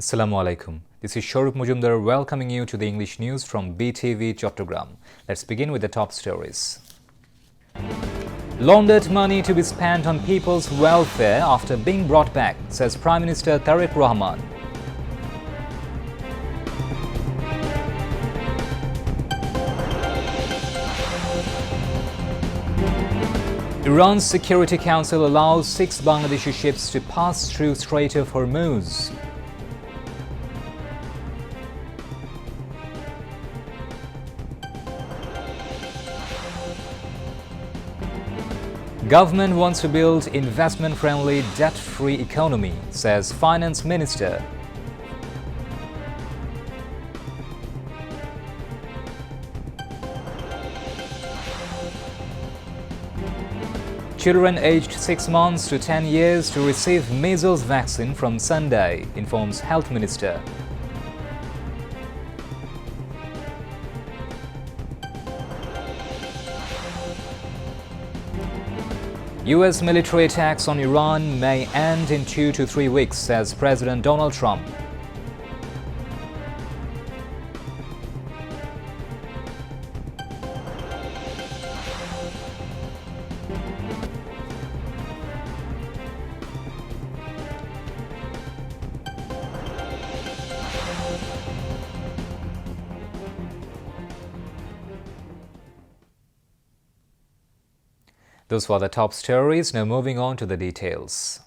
Assalamu alaikum. This is Shorup Mujumdar welcoming you to the English news from Btv-Chattogram. Let's begin with the top stories. Laundered money to be spent on people's welfare after being brought back, says Prime Minister Tarique Rahman. Iran's Security Council allows 6 Bangladeshi ships to pass through Strait of Hormuz. Government wants to build investment-friendly, debt-free economy, says Finance Minister. Children aged 6 months to 10 years to receive measles vaccine from Sunday, informs Health Minister. US military attacks on Iran may end in 2 to 3 weeks, says President Donald Trump. Those were the top stories. Now moving on to the details.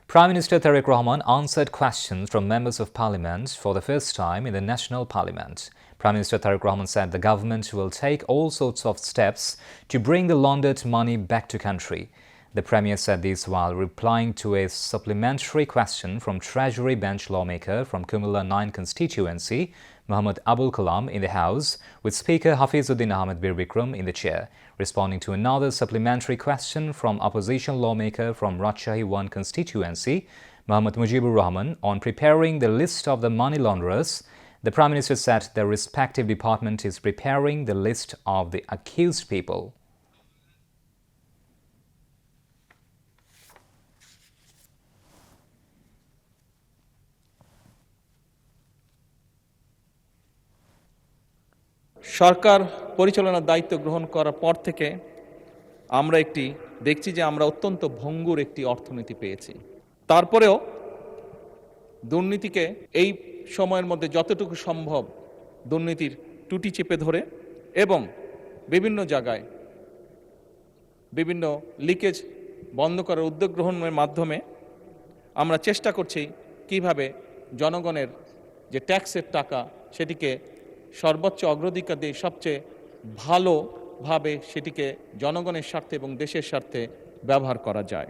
Prime Minister Tarique Rahman answered questions from members of parliament for the first time in the National Parliament. Prime Minister Tarique Rahman said the government will take all sorts of steps to bring the laundered money back to country. The Premier said this while replying to a supplementary question from Treasury bench lawmaker from Kumula 9 constituency, Muhammad Abul Kalam, in the House, with Speaker Hafizuddin Ahmed Bir Bikram in the chair. Responding to another supplementary question from opposition lawmaker from Rajshahi 1 constituency, Muhammad Mujibur Rahman, on preparing the list of the money launderers, the Prime Minister said their respective department is preparing the list of the accused people. সরকার পরিচালনার দায়িত্ব গ্রহণ করার পর থেকে আমরা দেখছি যে আমরা অত্যন্ত ভঙ্গুর একটি অর্থনীতি পেয়েছি। তারপরেও দুর্নীতিকে এই সময়ের মধ্যে যতটুকু সম্ভব দুর্নীতির টুটি চেপে ধরে এবং বিভিন্ন জায়গায় বিভিন্ন লিকেজ বন্ধ করার উদ্যোগ গ্রহণের মাধ্যমে আমরা চেষ্টা করছি কিভাবে জনগণের যে ট্যাক্সের টাকা সেটিকে সর্বোচ্চ অগ্রাধিকার দিয়ে সবচেয়ে ভালোভাবে সেটিকে জনগণের স্বার্থে এবং দেশের স্বার্থে ব্যবহার করা যায়।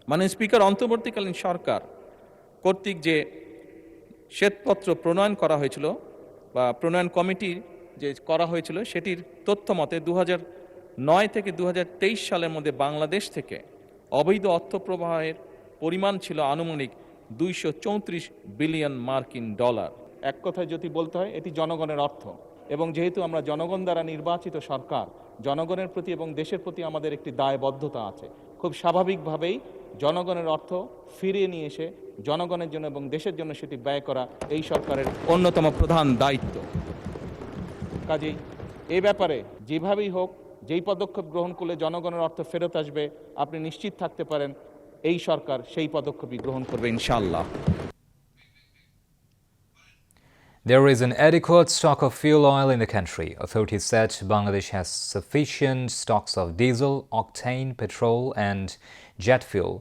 মাননীয় স্পিকার, অন্তর্বর্তীকালীন সরকার কর্তৃক যে শ্বেতপত্র প্রণয়ন করা হয়েছিল বা প্রণয়ন কমিটি যে করা হয়েছিল সেটির তথ্য মতে 2009 থেকে 2023 সালের মধ্যে বাংলাদেশ থেকে অবৈধ অর্থ প্রবাহের পরিমাণ ছিল আনুমানিক 234 বিলিয়ন মার্কিন ডলার। এক কথায় যদি বলতে হয়, এটি জনগণের অর্থ এবং যেহেতু আমরা জনগণ দ্বারা নির্বাচিত সরকার, জনগণের প্রতি এবং দেশের প্রতি আমাদের একটি দায়বদ্ধতা আছে। খুব স্বাভাবিকভাবেই জনগণের অর্থ ফিরিয়ে নিয়ে এসে জনগণের জন্য এবং দেশের জন্য সেটি ব্যয় করা এই সরকারের অন্যতম প্রধান দায়িত্ব। কাজেই এই ব্যাপারে যেভাবেই হোক, যেই পদক্ষেপ গ্রহণ করলে জনগণের অর্থ ফেরত আসবে, আপনি নিশ্চিত থাকতে পারেন এই সরকার সেই পদক্ষেপই গ্রহণ করবে ইনশাআল্লাহ। There is an adequate stock of fuel oil in the country. Authorities said Bangladesh has sufficient stocks of diesel, octane, petrol and jet fuel.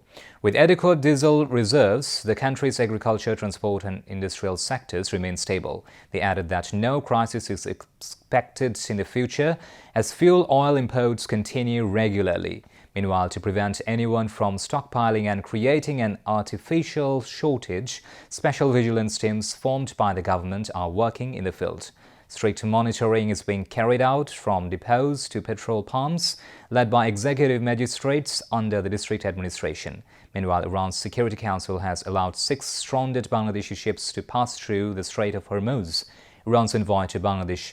With adequate diesel reserves, the country's agriculture, transport and industrial sectors remain stable. They added that no crisis is expected in the future as fuel oil imports continue regularly. Meanwhile, to prevent anyone from stockpiling and creating an artificial shortage, special vigilance teams formed by the government are working in the field. Strict monitoring is being carried out from depots to petrol pumps, led by executive magistrates under the district administration. Meanwhile, Iran's Security Council has allowed 6 stranded Bangladeshi ships to pass through the Strait of Hormuz. Iran's envoy to Bangladesh,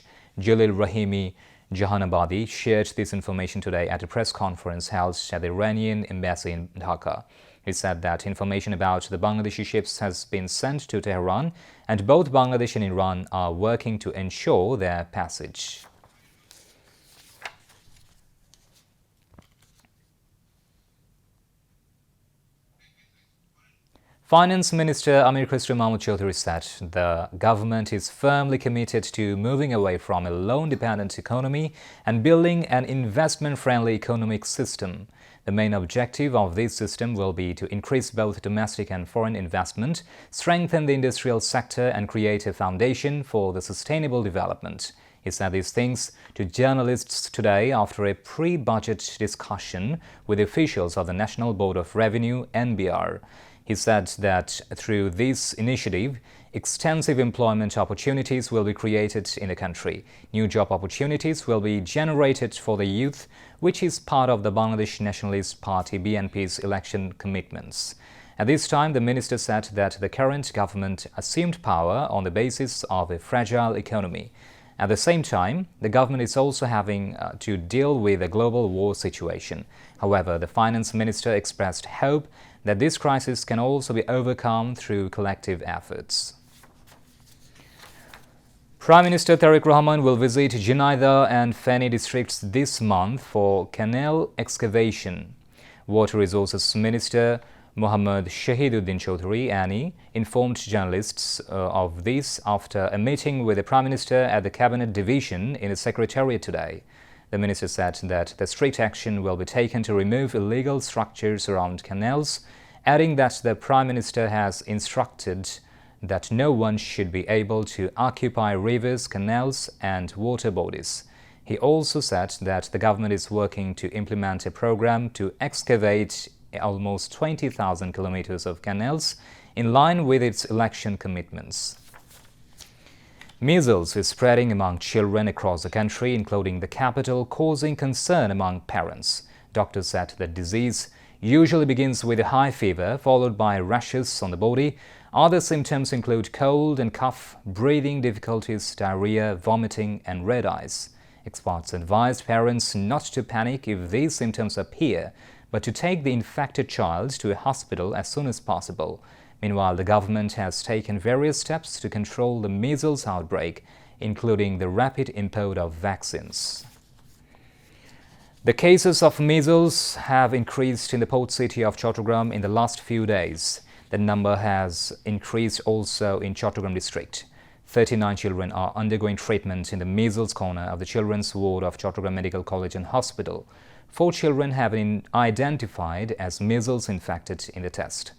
Jalil Rahimi Jahanabadi, shared this information today at a press conference held at the Iranian embassy in Dhaka. He said that information about the Bangladeshi ships has been sent to Tehran, and both Bangladesh and Iran are working to ensure their passage. Finance Minister Amir Khusro Mahmood Chowdhury said the government is firmly committed to moving away from a loan-dependent economy and building an investment-friendly economic system. The main objective of this system will be to increase both domestic and foreign investment, strengthen the industrial sector, and create a foundation for the sustainable development. He said these things to journalists today after a pre-budget discussion with officials of the National Board of Revenue, NBR. He said that through this initiative, extensive employment opportunities will be created in the country. New job opportunities will be generated for the youth, which is part of the Bangladesh Nationalist Party BNP's election commitments. At this time, the minister said that the current government assumed power on the basis of a fragile economy. At the same time, the government is also having to deal with a global war situation. However, the finance minister expressed hope that this crisis can also be overcome through collective efforts. Prime Minister Tarique Rahman will visit Jhunaida and Feni districts this month for canal excavation. Water Resources Minister Mohammad Shahiduddin Chowdhury Ani informed journalists of this after a meeting with the Prime Minister at the Cabinet Division in the Secretariat today. The minister said that the strict action will be taken to remove illegal structures around canals, adding that the Prime Minister has instructed that no one should be able to occupy rivers, canals and water bodies. He also said that the government is working to implement a program to excavate almost 20,000 kilometers of canals in line with its election commitments. Measles is spreading among children across the country, including the capital, causing concern among parents. Doctors said the disease usually begins with a high fever, followed by rashes on the body. Other symptoms include cold and cough, breathing difficulties, diarrhea, vomiting, and red eyes. Experts advised parents not to panic if these symptoms appear, but to take the infected child to a hospital as soon as possible. Meanwhile, the government has taken various steps to control the measles outbreak, including the rapid import of vaccines. The cases of measles have increased in the port city of Chattogram in the last few days. The number has increased also in Chattogram district. 39 children are undergoing treatment in the measles corner of the children's ward of Chattogram Medical College and Hospital. 4 children have been identified as measles infected in the test.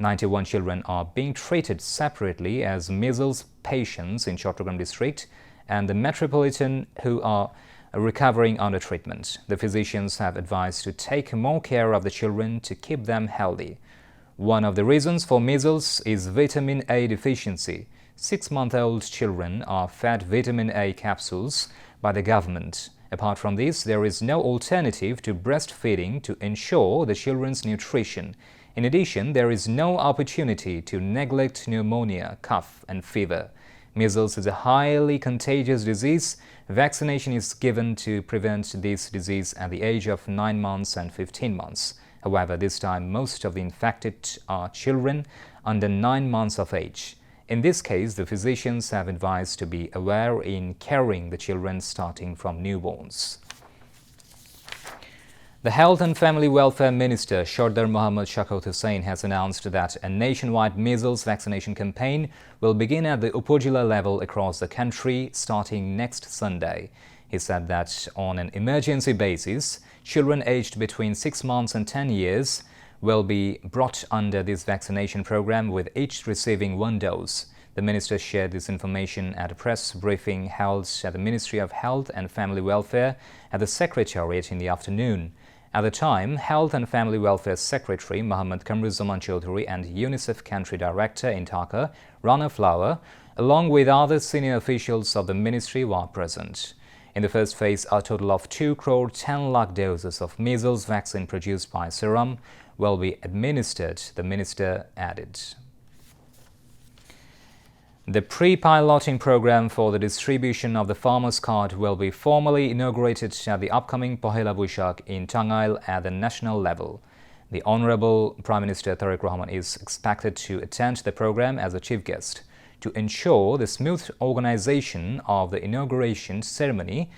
91 children are being treated separately as measles patients in Chattogram district and the metropolitan who are recovering under treatment. The physicians have advised to take more care of the children to keep them healthy. One of the reasons for measles is vitamin A deficiency. 6-month-old children are fed vitamin A capsules by the government. Apart from this, there is no alternative to breastfeeding to ensure the children's nutrition. In addition, there is no opportunity to neglect pneumonia, cough, and fever. Measles is a highly contagious disease. Vaccination is given to prevent this disease at the age of 9 months and 15 months. However, this time most of the infected are children under 9 months of age. In this case, the physicians have advised to be aware in caring the children starting from newborns. The Health and Family Welfare Minister Sardar Mohammad Shaukat Hussain has announced that a nationwide measles vaccination campaign will begin at the Upazila level across the country starting next Sunday. He said that on an emergency basis, children aged between 6 months and 10 years will be brought under this vaccination program, with each receiving 1 dose. The minister shared this information at a press briefing held at the Ministry of Health and Family Welfare at the Secretariat in the afternoon. At the time, Health and Family Welfare Secretary Mohammad Kamruzzaman Chowdhury and UNICEF Country Director in Dhaka, Rana Flower, along with other senior officials of the ministry were present. In the first phase, a total of 2 crore 10 lakh doses of measles vaccine produced by Serum will be administered, the minister added. The pre-piloting program for the distribution of the farmer's card will be formally inaugurated at the upcoming Pohela Boishakh in Tangail at the national level. The Honorable Prime Minister Tarique Rahman is expected to attend the program as a chief guest. To ensure the smooth organization of the inauguration ceremony,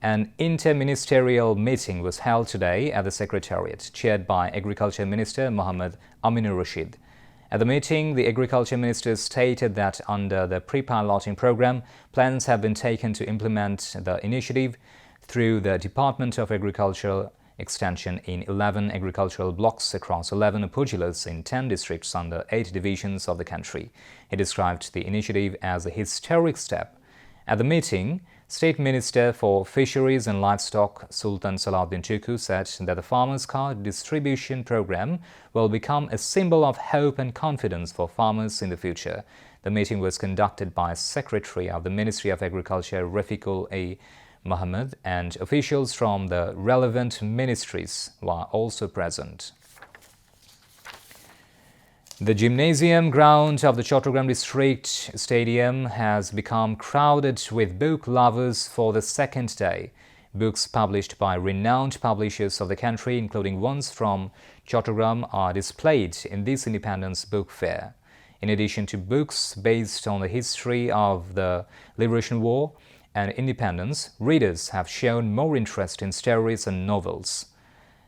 an interministerial meeting was held today at the Secretariat, chaired by Agriculture Minister Mohammad Aminur Rashid. At the meeting, the Agriculture Minister stated that under the pre-piloting program, plans have been taken to implement the initiative through the Department of Agricultural Extension in 11 agricultural blocks across 11 upajilas in 10 districts under 8 divisions of the country. He described the initiative as a historic step. At the meeting, State Minister for Fisheries and Livestock Sultan Salahuddin Chukwu said that the Farmers' Card distribution program will become a symbol of hope and confidence for farmers in the future. The meeting was conducted by Secretary of the Ministry of Agriculture Rafiqul A. Mohammed, and officials from the relevant ministries were also present. The gymnasium ground of the Chattogram District Stadium has become crowded with book lovers for the second day. Books published by renowned publishers of the country, including ones from Chattogram, are displayed in this Independence Book Fair. In addition to books based on the history of the Liberation War and independence, readers have shown more interest in stories and novels.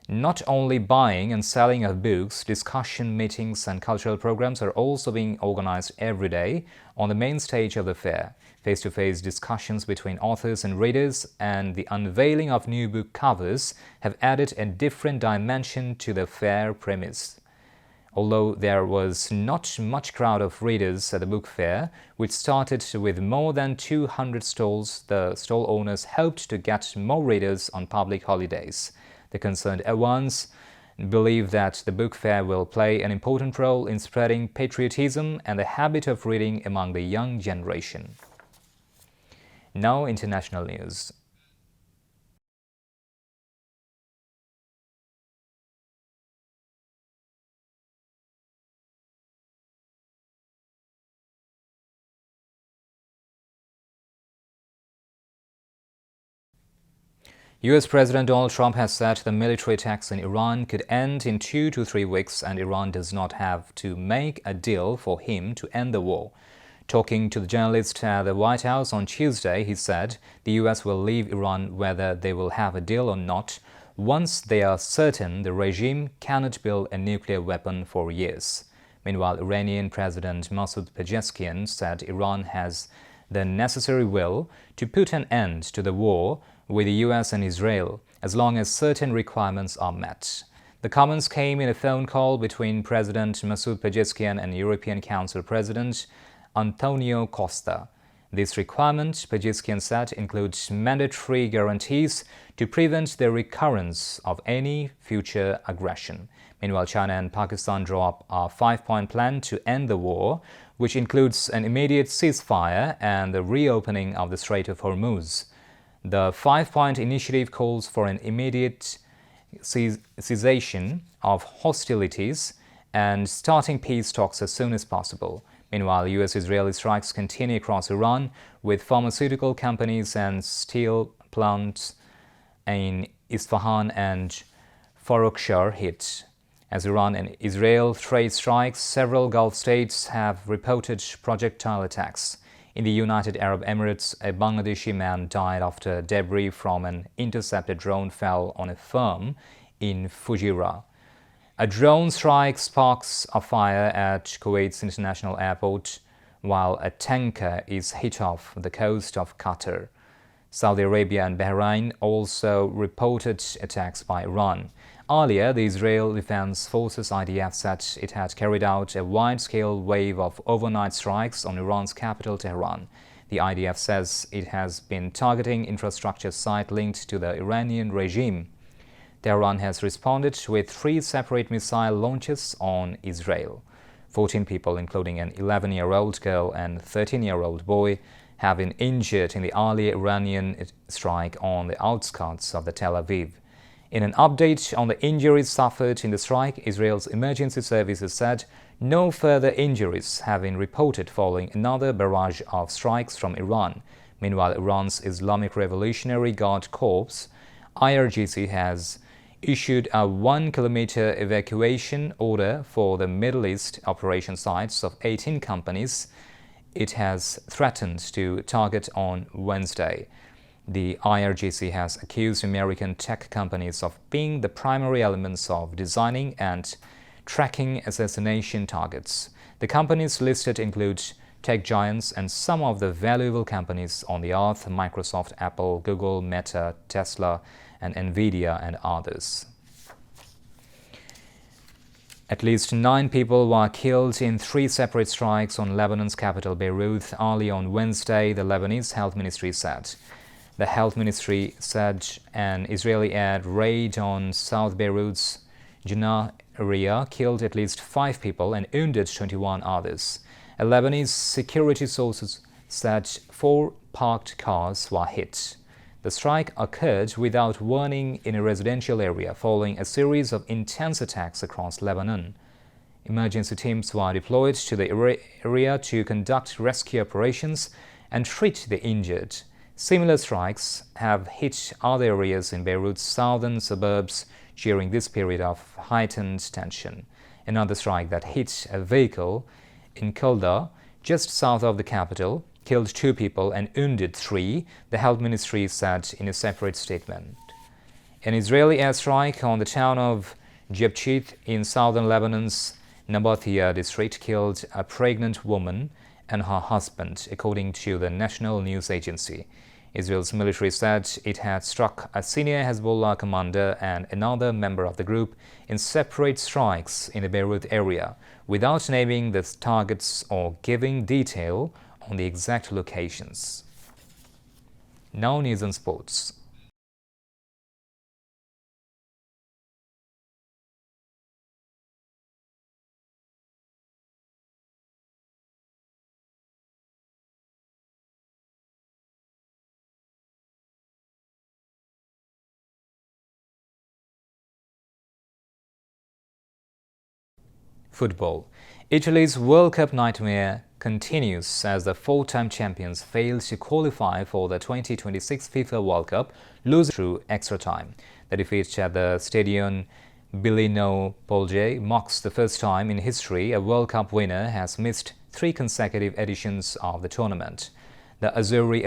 Not only buying and selling of books, discussion meetings and cultural programs are also being organized every day on the main stage of the fair. Face-to-face discussions between authors and readers and the unveiling of new book covers have added a different dimension to the fair premise. Although there was not much crowd of readers at the book fair, which started with more than 200 stalls, the stall owners hoped to get more readers on public holidays. The concerned ones believe that the book fair will play an important role in spreading patriotism and the habit of reading among the young generation. Now, international news. U.S. President Donald Trump has said the military attacks in Iran could end in 2 to 3 weeks, and Iran does not have to make a deal for him to end the war. Talking to the journalist at the White House on Tuesday, he said the U.S. will leave Iran whether they will have a deal or not, once they are certain the regime cannot build a nuclear weapon for years. Meanwhile, Iranian President Masoud Pezeshkian said Iran has the necessary will to put an end to the war with the U.S. and Israel, as long as certain requirements are met. The comments came in a phone call between President Masoud Pezeshkian and European Council President Antonio Costa. This requirement, Pezeshkian said, includes mandatory guarantees to prevent the recurrence of any future aggression. Meanwhile, China and Pakistan draw up a 5-point plan to end the war, which includes an immediate ceasefire and the reopening of the Strait of Hormuz. The 5-point initiative calls for an immediate cessation of hostilities and starting peace talks as soon as possible. Meanwhile, U.S.-Israeli strikes continue across Iran, with pharmaceutical companies and steel plants in Isfahan and Farrokhzhar hit. As Iran and Israel trade strikes, several Gulf states have reported projectile attacks. In the United Arab Emirates, a Bangladeshi man died after debris from an intercepted drone fell on a farm in Fujairah. A drone strike sparks a fire at Kuwait's international airport, while a tanker is hit off the coast of Qatar. Saudi Arabia and Bahrain also reported attacks by Iran. Earlier, the Israel Defense Forces IDF said it had carried out a wide-scale wave of overnight strikes on Iran's capital, Tehran. The IDF says it has been targeting infrastructure sites linked to the Iranian regime. Tehran has responded with 3 separate missile launches on Israel. 14 people, including an 11-year-old girl and 13-year-old boy, have been injured in the early Iranian strike on the outskirts of the Tel Aviv. In an update on the injuries suffered in the strike, Israel's emergency services said no further injuries have been reported following another barrage of strikes from Iran. Meanwhile, Iran's Islamic Revolutionary Guard Corps, IRGC, has issued a 1-kilometer evacuation order for the Middle East operation sites of 18 companies it has threatened to target on Wednesday. The IRGC has accused American tech companies of being the primary elements of designing and tracking assassination targets. The companies listed include tech giants and some of the valuable companies on the earth: Microsoft, Apple, Google, Meta, Tesla, and Nvidia, and others. At least 9 people were killed in 3 separate strikes on Lebanon's capital, Beirut, early on Wednesday, the Lebanese Health Ministry said. The Health Ministry said an Israeli air raid on South Beirut's Jinnah area killed at least 5 people and wounded 21 others. A Lebanese security sources said 4 parked cars were hit. The strike occurred without warning in a residential area following a series of intense attacks across Lebanon. Emergency teams were deployed to the area to conduct rescue operations and treat the injured. Similar strikes have hit other areas in Beirut's southern suburbs during this period of heightened tension. Another strike that hit a vehicle in Kulda, just south of the capital, killed 2 people and wounded 3, the Health Ministry said in a separate statement. An Israeli airstrike on the town of Jebchit in southern Lebanon's Nabathia district killed a pregnant woman and her husband, according to the National News Agency. Israel's military said it had struck a senior Hezbollah commander and another member of the group in separate strikes in the Beirut area, without naming the targets or giving detail on the exact locations. Now news and sports. Football. Italy's World Cup nightmare continues as the 4-time champions failed to qualify for the 2026 FIFA World Cup, losing through extra time. The defeat at the Stadion Bilino Polje marks the first time in history a World Cup winner has missed 3 consecutive editions of the tournament. The Azzurri